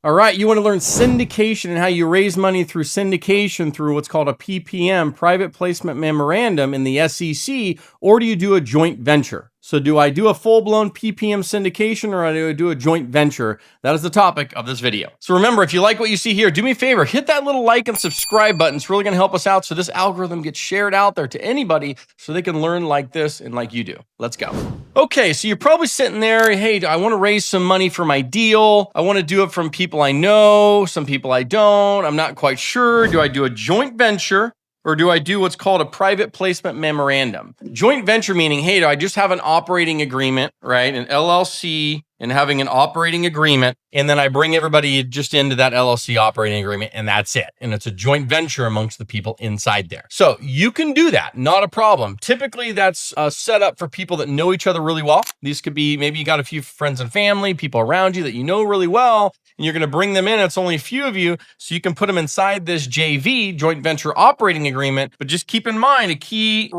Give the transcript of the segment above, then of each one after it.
All right, you want to learn syndication and how you raise money through syndication through what's called a PPM, private placement memorandum in the SEC, or do you do a joint venture? So do I do a full-blown PPM syndication or do I do a joint venture? That is the topic of this video. So remember, if you like what you see here, do me a favor, hit that little like and subscribe button. It's really going to help us out so this algorithm gets shared out there to anybody so they can learn like this and like you do. Let's go. Okay, so you're probably sitting there, hey, I want to raise some money for my deal. I want to do it from people I know, some people I don't. I'm not quite sure. Do I do a joint venture? Or do I do what's called a private placement memorandum? Joint venture meaning, hey, do I just have an operating agreement, right? An LLC and having an operating agreement, and then I bring everybody just into that LLC operating agreement, and that's it. And it's a joint venture amongst the people inside there. So you can do that, not a problem. Typically, that's set up for people that know each other really well. These could be, maybe you got a few friends and family, people around you that you know really well, and you're going to bring them in. It's only a few of you, so you can put them inside this JV, joint venture operating agreement. But just keep in mind, a key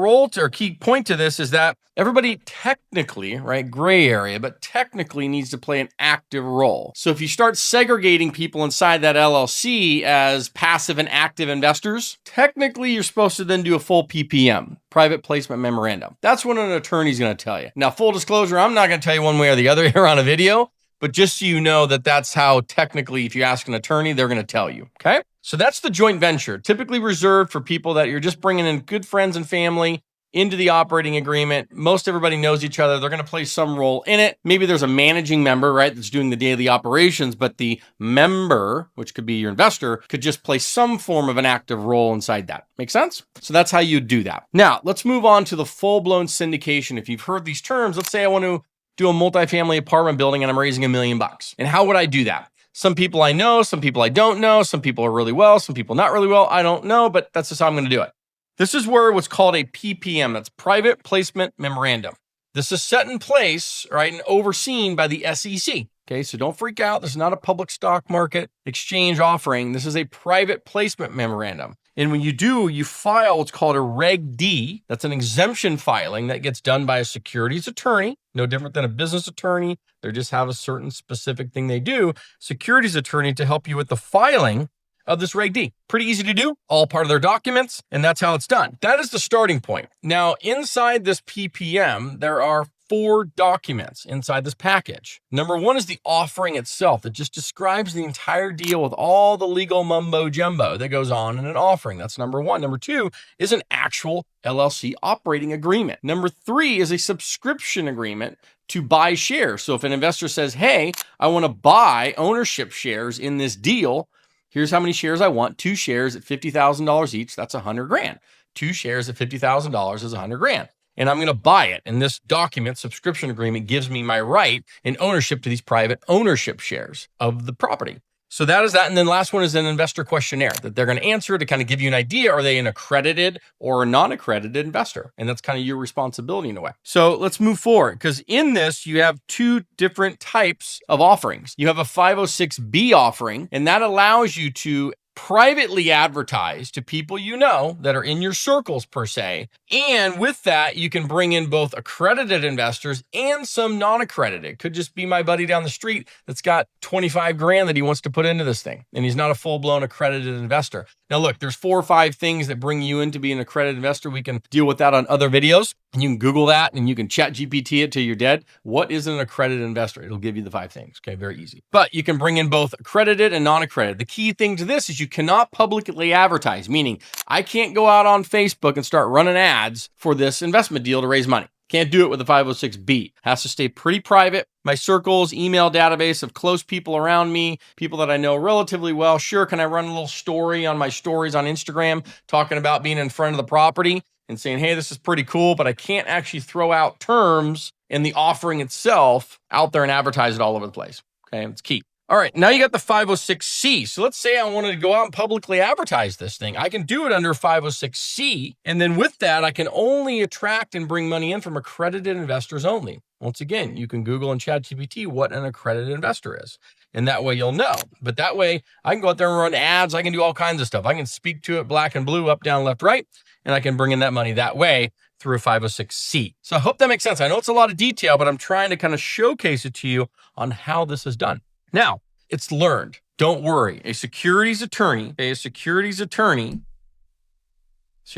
point to this is that everybody technically, right, gray area, but technically needs to play an active role. So if you start segregating people inside that LLC as passive and active investors, technically you're supposed to then do a full PPM, private placement memorandum. That's what an attorney's going to tell you. Now, full disclosure, I'm not going to tell you one way or the other here on a video, but just so you know that that's how technically, if you ask an attorney, they're going to tell you, okay? So that's the joint venture, typically reserved for people that you're just bringing in good friends and family into the operating agreement. Most everybody knows each other. They're going to play some role in it. Maybe there's a managing member, right, that's doing the daily operations, but the member, which could be your investor, could just play some form of an active role inside that. Make sense? So that's how you do that. Now, let's move on to the full-blown syndication. If you've heard these terms, let's say I want to do a multifamily apartment building and I'm raising $1 million. And how would I do that? Some people I know, some people I don't know, some people are really well, some people not really well. I don't know, but that's just how I'm going to do it. This is where what's called a PPM, that's private placement memorandum. This is set in place, right, and overseen by the SEC. Okay, so don't freak out. This is not a public stock market exchange offering. This is a private placement memorandum. And when you do, you file what's called a Reg D. That's an exemption filing that gets done by a securities attorney, no different than a business attorney. They just have a certain specific thing they do. Securities attorney to help you with the filing of this Reg D. Pretty easy to do, all part of their documents, and that's how it's done. That is the starting point. Now, inside this PPM, there are 4 documents inside this package. Number 1 is the offering itself that just describes the entire deal with all the legal mumbo jumbo that goes on in an offering. That's number 1. Number 2 is an actual LLC operating agreement. Number 3 is a subscription agreement to buy shares. So if an investor says, hey, I want to buy ownership shares in this deal, here's how many shares I want. 2 shares at $50,000 each. That's $100,000. 2 shares at $50,000 is $100,000. And I'm going to buy it. And this document, subscription agreement, gives me my right and ownership to these private ownership shares of the property. So that is that. And then last one is an investor questionnaire that they're going to answer to kind of give you an idea. Are they an accredited or a non-accredited investor? And that's kind of your responsibility in a way. So let's move forward, because in this, you have 2 different types of offerings. You have a 506B offering, and that allows you to privately advertise to people you know that are in your circles per se. And with that, you can bring in both accredited investors and some non-accredited. Could just be my buddy down the street that's got $25,000 that he wants to put into this thing, and he's not a full-blown accredited investor. Now look, there's 4 or 5 things that bring you in to be an accredited investor. We can deal with that on other videos, and you can Google that and you can chat GPT it till you're dead. What is an accredited investor? It'll give you the 5 things. Okay, very easy. But you can bring in both accredited and non-accredited. The key thing to this is you cannot publicly advertise, meaning I can't go out on Facebook and start running ads for this investment deal to raise money. Can't do it with a 506B. Has to stay pretty private. My circles, email database of close people around me, people that I know relatively well. Sure, can I run a little story on my stories on Instagram talking about being in front of the property and saying, hey, this is pretty cool, but I can't actually throw out terms in the offering itself out there and advertise it all over the place. Okay, it's key. All right, now you got the 506C. So let's say I wanted to go out and publicly advertise this thing. I can do it under 506C. And then with that, I can only attract and bring money in from accredited investors only. Once again, you can Google and ChatGPT what an accredited investor is. And that way you'll know. But that way I can go out there and run ads. I can do all kinds of stuff. I can speak to it black and blue, up, down, left, right. And I can bring in that money that way through a 506C. So I hope that makes sense. I know it's a lot of detail, but I'm trying to kind of showcase it to you on how this is done. Now, it's learned. Don't worry. A securities attorney, so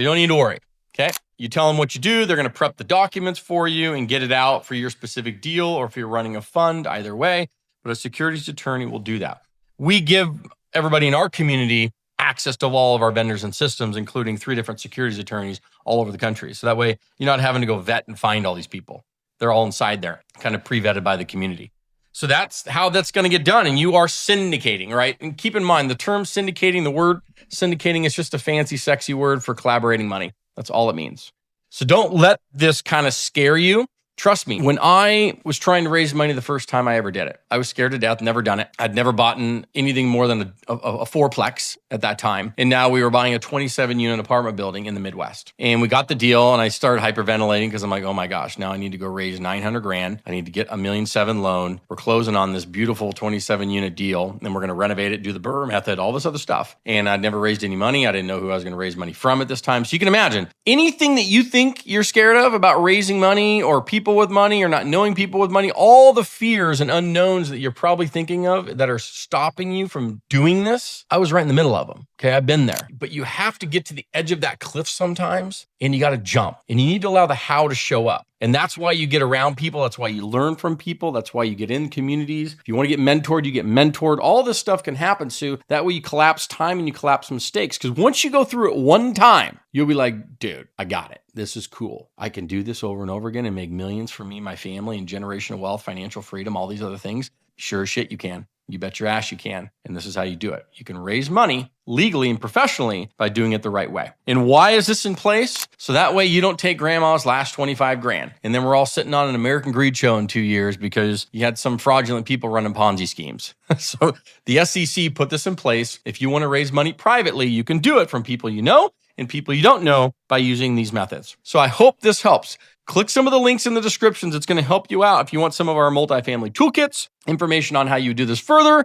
you don't need to worry. Okay. You tell them what you do. They're going to prep the documents for you and get it out for your specific deal, or if you're running a fund, either way. But a securities attorney will do that. We give everybody in our community access to all of our vendors and systems, including 3 different securities attorneys all over the country. So that way you're not having to go vet and find all these people. They're all inside there, kind of pre-vetted by the community. So that's how that's going to get done. And you are syndicating, right? And keep in mind, the term syndicating, the word syndicating is just a fancy, sexy word for collaborating money. That's all it means. So don't let this kind of scare you. Trust me, when I was trying to raise money the first time I ever did it, I was scared to death, never done it. I'd never bought anything more than a fourplex at that time. And now we were buying a 27-unit apartment building in the Midwest. And we got the deal, and I started hyperventilating because I'm like, oh my gosh, now I need to go raise 900 grand. I need to get $1.7 million loan. We're closing on this beautiful 27-unit deal, and we're going to renovate it, do the BRRRR method, all this other stuff. And I'd never raised any money. I didn't know who I was going to raise money from at this time. So you can imagine, anything that you think you're scared of about raising money or people with money or not knowing people with money, all the fears and unknowns that you're probably thinking of that are stopping you from doing this, I was right in the middle of them. Okay, I've been there. But you have to get to the edge of that cliff sometimes, and you got to jump. And you need to allow the how to show up. And that's why you get around people. That's why you learn from people. That's why you get in communities. If you want to get mentored, you get mentored. All this stuff can happen, Sue. That way you collapse time and you collapse mistakes. Because once you go through it one time, you'll be like, dude, I got it. This is cool. I can do this over and over again and make millions for me, my family, and generational wealth, financial freedom, all these other things. Sure as shit you can. You bet your ass you can. And this is how you do it. You can raise money legally and professionally by doing it the right way. And why is this in place? So that way you don't take grandma's last 25 grand. And then we're all sitting on an American Greed show in 2 years because you had some fraudulent people running Ponzi schemes. So the SEC put this in place. If you want to raise money privately, you can do it from people you know and people you don't know by using these methods. So I hope this helps. Click some of the links in the descriptions. It's going to help you out. If you want some of our multifamily toolkits, information on how you do this further,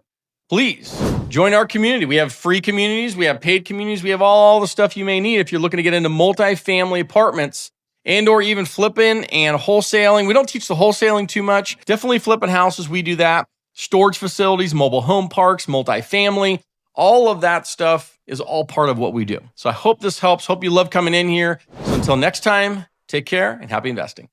please join our community. We have free communities. We have paid communities. We have all the stuff you may need if you're looking to get into multifamily apartments and or even flipping and wholesaling. We don't teach the wholesaling too much. Definitely flipping houses. We do that. Storage facilities, mobile home parks, multifamily. All of that stuff is all part of what we do. So I hope this helps. Hope you love coming in here. So until next time, take care and happy investing.